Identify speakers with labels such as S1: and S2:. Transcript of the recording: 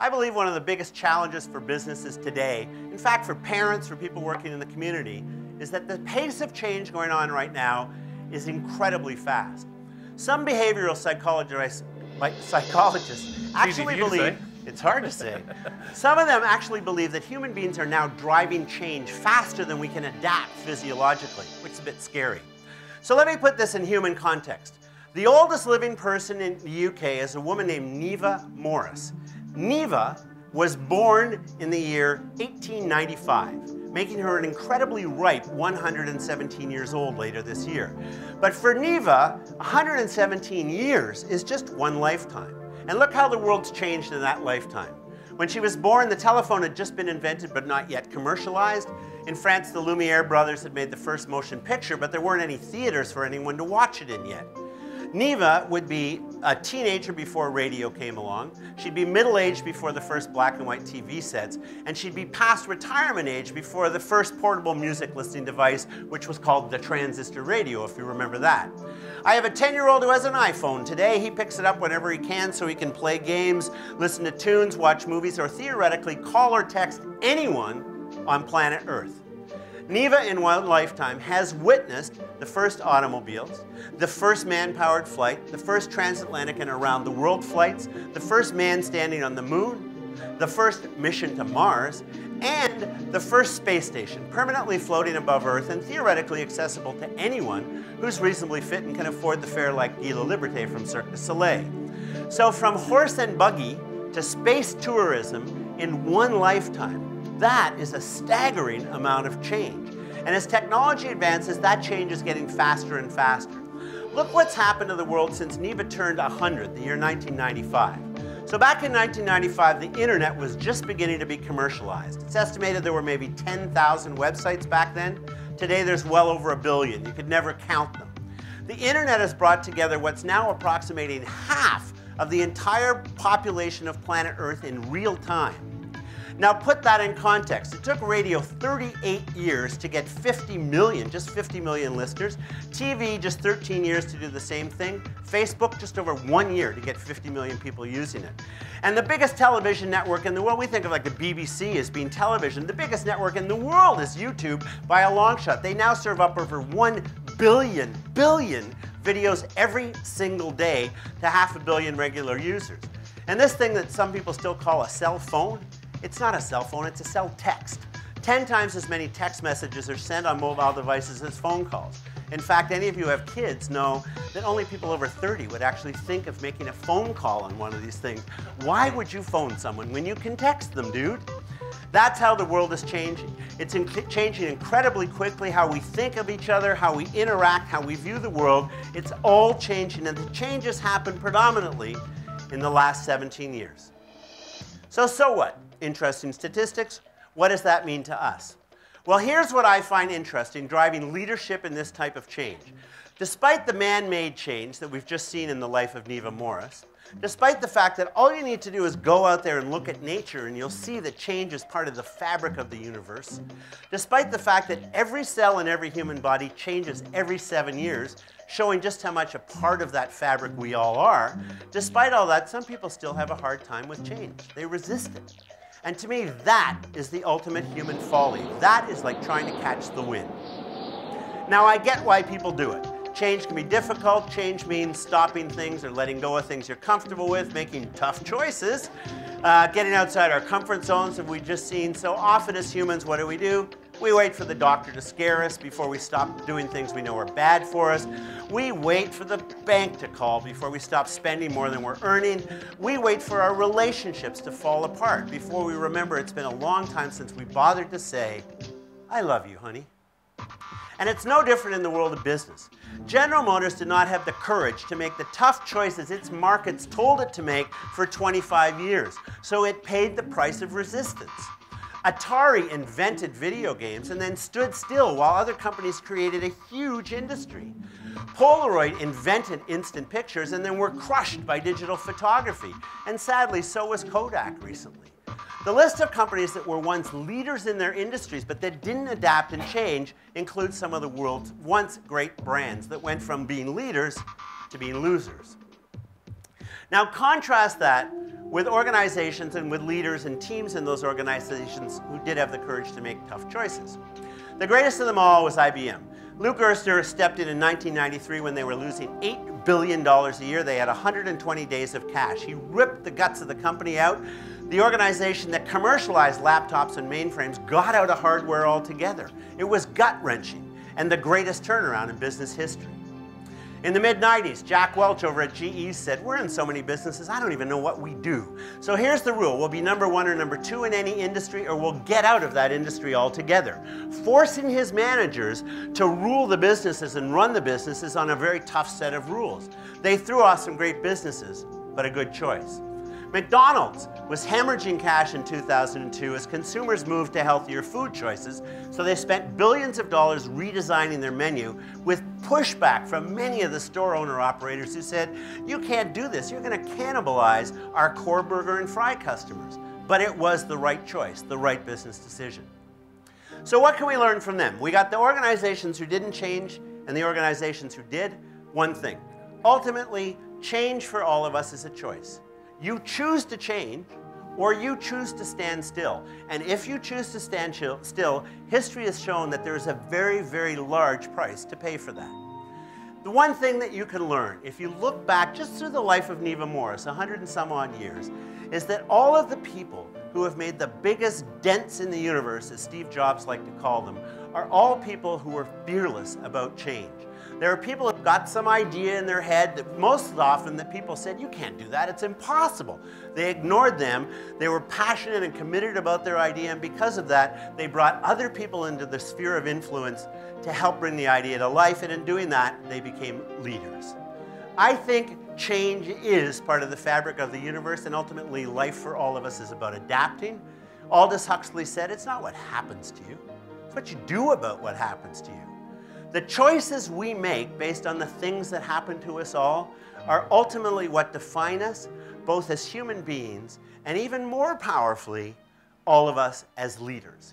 S1: I believe one of the biggest challenges for businesses today, in fact for parents, for people working in the community, is that the pace of change going on right now is incredibly fast. Some behavioral psychologists actually believe, it's hard to say, some of them actually believe that human beings are now driving change faster than we can adapt physiologically, which is a bit scary. So let me put this in human context. The oldest living person in the UK is a woman named Neva Morris. Neva was born in the year 1895, making her an incredibly ripe 117 years old later this year. But for Neva, 117 years is just one lifetime. And look how the world's changed in that lifetime. When she was born, the telephone had just been invented but not yet commercialized. In France, the Lumiere brothers had made the first motion picture, but there weren't any theaters for anyone to watch it in yet. Neva would be a teenager before radio came along. She'd be middle-aged before the first black and white TV sets, and she'd be past retirement age before the first portable music listening device, which was called the transistor radio, if you remember that. I have a 10-year-old who has an iPhone today. He picks it up whenever he can so he can play games, listen to tunes, watch movies, or theoretically call or text anyone on planet Earth. Neva, in one lifetime, has witnessed the first automobiles, the first man-powered flight, the first transatlantic and around-the-world flights, the first man standing on the moon, the first mission to Mars, and the first space station, permanently floating above Earth and theoretically accessible to anyone who's reasonably fit and can afford the fare like Guy Laliberté from Cirque du Soleil. So from horse and buggy to space tourism in one lifetime, that is a staggering amount of change. And as technology advances, that change is getting faster and faster. Look what's happened to the world since Neva turned 100, the year 1995. So back in 1995, the internet was just beginning to be commercialized. It's estimated there were maybe 10,000 websites back then. Today there's well over 1 billion. You could never count them. The internet has brought together what's now approximating half of the entire population of planet Earth in real time. Now put that in context. It took radio 38 years to get 50 million, just 50 million listeners. TV, just 13 years to do the same thing. Facebook, just over 1 year to get 50 million people using it. And the biggest television network in the world, we think of like the BBC as being television. The biggest network in the world is YouTube by a long shot. They now serve up over 1 billion videos every single day to 500 million regular users. And this thing that some people still call a cell phone, it's not a cell phone, it's a cell text. 10 times as many text messages are sent on mobile devices as phone calls. In fact, any of you who have kids know that only people over 30 would actually think of making a phone call on one of these things. Why would you phone someone when you can text them, dude? That's how the world is changing. It's changing incredibly quickly, how we think of each other, how we interact, how we view the world. It's all changing, and the changes happen predominantly in the last 17 years. So what? Interesting statistics. What does that mean to us? Well, here's what I find interesting driving leadership in this type of change. Despite the man-made change that we've just seen in the life of Neva Morris, despite the fact that all you need to do is go out there and look at nature and you'll see that change is part of the fabric of the universe, despite the fact that every cell in every human body changes every 7 years, showing just how much a part of that fabric we all are, despite all that, some people still have a hard time with change. They resist it. And to me, that is the ultimate human folly. That is like trying to catch the wind. Now, I get why people do it. Change can be difficult. Change means stopping things or letting go of things you're comfortable with, making tough choices, getting outside our comfort zones that we've just seen. So often as humans, what do? We wait for the doctor to scare us before we stop doing things we know are bad for us. We wait for the bank to call before we stop spending more than we're earning. We wait for our relationships to fall apart before we remember it's been a long time since we bothered to say, I love you, honey. And it's no different in the world of business. General Motors did not have the courage to make the tough choices its markets told it to make for 25 years, so it paid the price of resistance. Atari invented video games and then stood still while other companies created a huge industry. Polaroid invented instant pictures and then were crushed by digital photography. And sadly, so was Kodak recently. The list of companies that were once leaders in their industries but that didn't adapt and change includes some of the world's once great brands that went from being leaders to being losers. Now contrast that with organizations and with leaders and teams in those organizations who did have the courage to make tough choices. The greatest of them all was IBM. Lou Gerstner stepped in 1993 when they were losing $8 billion a year. They had 120 days of cash. He ripped the guts of the company out. The organization that commercialized laptops and mainframes got out of hardware altogether. It was gut-wrenching and the greatest turnaround in business history. In the mid-90s, Jack Welch over at GE said, "We're in so many businesses, I don't even know what we do. So here's the rule, we'll be number one or number two in any industry, or we'll get out of that industry altogether," forcing his managers to rule the businesses and run the businesses on a very tough set of rules. They threw off some great businesses, but a good choice. McDonald's was hemorrhaging cash in 2002 as consumers moved to healthier food choices, so they spent billions of dollars redesigning their menu with pushback from many of the store owner-operators who said, "You can't do this, you're going to cannibalize our core burger and fry customers." But it was the right choice, the right business decision. So what can we learn from them? We got the organizations who didn't change and the organizations who did. One thing, ultimately, change for all of us is a choice. You choose to change, or you choose to stand still. And if you choose to stand still, history has shown that there's a very, very large price to pay for that. The one thing that you can learn, if you look back just through the life of Neva Morris, 100 and some odd years, is that all of the people who have made the biggest dents in the universe, as Steve Jobs liked to call them, are all people who were fearless about change. There are people who've got some idea in their head that most often that people said, "You can't do that, it's impossible." They ignored them. They were passionate and committed about their idea, and because of that, they brought other people into the sphere of influence to help bring the idea to life, and in doing that, they became leaders. I think change is part of the fabric of the universe, and ultimately life for all of us is about adapting. Aldous Huxley said, "It's not what happens to you, it's what you do about what happens to you." The choices we make based on the things that happen to us all are ultimately what define us, both as human beings and even more powerfully, all of us as leaders.